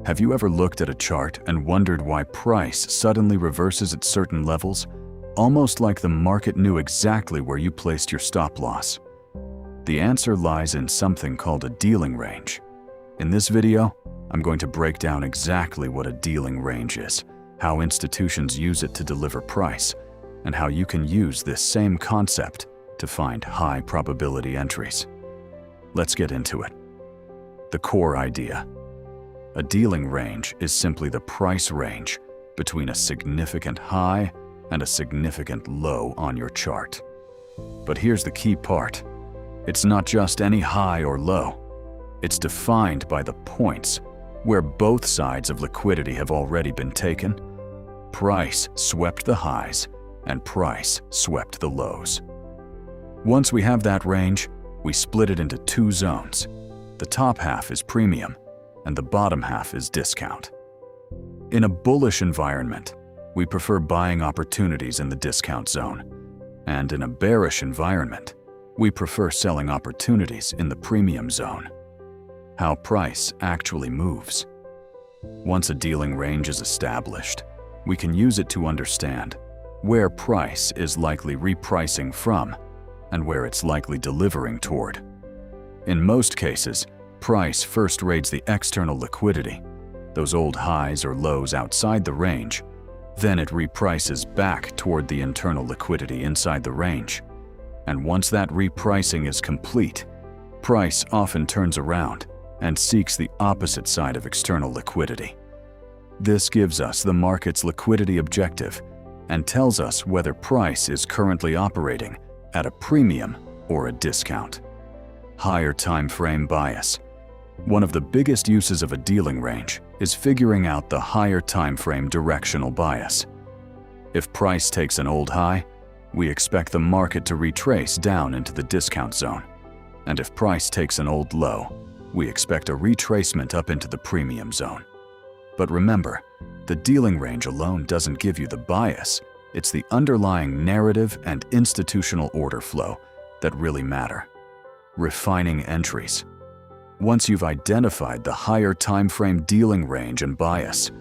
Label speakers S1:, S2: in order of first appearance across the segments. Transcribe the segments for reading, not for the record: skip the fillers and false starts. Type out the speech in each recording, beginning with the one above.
S1: Have you ever looked at a chart and wondered why price suddenly reverses at certain levels, almost like the market knew exactly where you placed your stop loss? The answer lies in something called a dealing range. In this video, I'm going to break down exactly what a dealing range is, how institutions use it to deliver price, and how you can use this same concept to find high probability entries. Let's get into it. The core idea. A dealing range is simply the price range between a significant high and a significant low on your chart. But here's the key part. It's not just any high or low. It's defined by the points where both sides of liquidity have already been taken. Price swept the highs and price swept the lows. Once we have that range, we split it into two zones. The top half is premium and the bottom half is discount. In a bullish environment, we prefer buying opportunities in the discount zone. And in a bearish environment, we prefer selling opportunities in the premium zone. How price actually moves. Once a dealing range is established, we can use it to understand where price is likely repricing from and where it's likely delivering toward. In most cases, price first raids the external liquidity, those old highs or lows outside the range. Then it reprices back toward the internal liquidity inside the range. And once that repricing is complete, price often turns around and seeks the opposite side of external liquidity. This gives us the market's liquidity objective and tells us whether price is currently operating at a premium or a discount. Higher time frame bias. One of the biggest uses of a dealing range is figuring out the higher time frame directional bias. If price takes an old high, we expect the market to retrace down into the discount zone. And if price takes an old low, we expect a retracement up into the premium zone. But remember, the dealing range alone doesn't give you the bias. It's the underlying narrative and institutional order flow that really matter. Refining entries. Once you've identified the higher time frame dealing range and bias,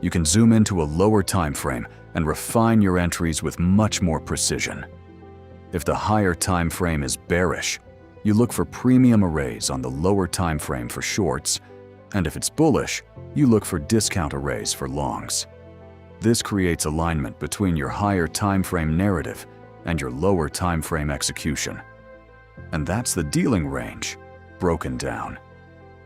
S1: you can zoom into a lower time frame and refine your entries with much more precision. If the higher time frame is bearish, you look for premium arrays on the lower time frame for shorts, and if it's bullish, you look for discount arrays for longs. This creates alignment between your higher time frame narrative and your lower time frame execution. And that's the dealing range, broken down.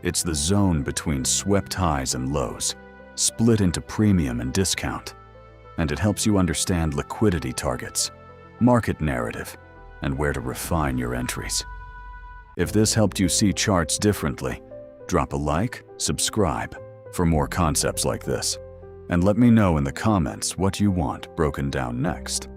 S1: It's the zone between swept highs and lows, split into premium and discount. And it helps you understand liquidity targets, market narrative, and where to refine your entries. If this helped you see charts differently, drop a like, subscribe for more concepts like this, and let me know in the comments what you want broken down next.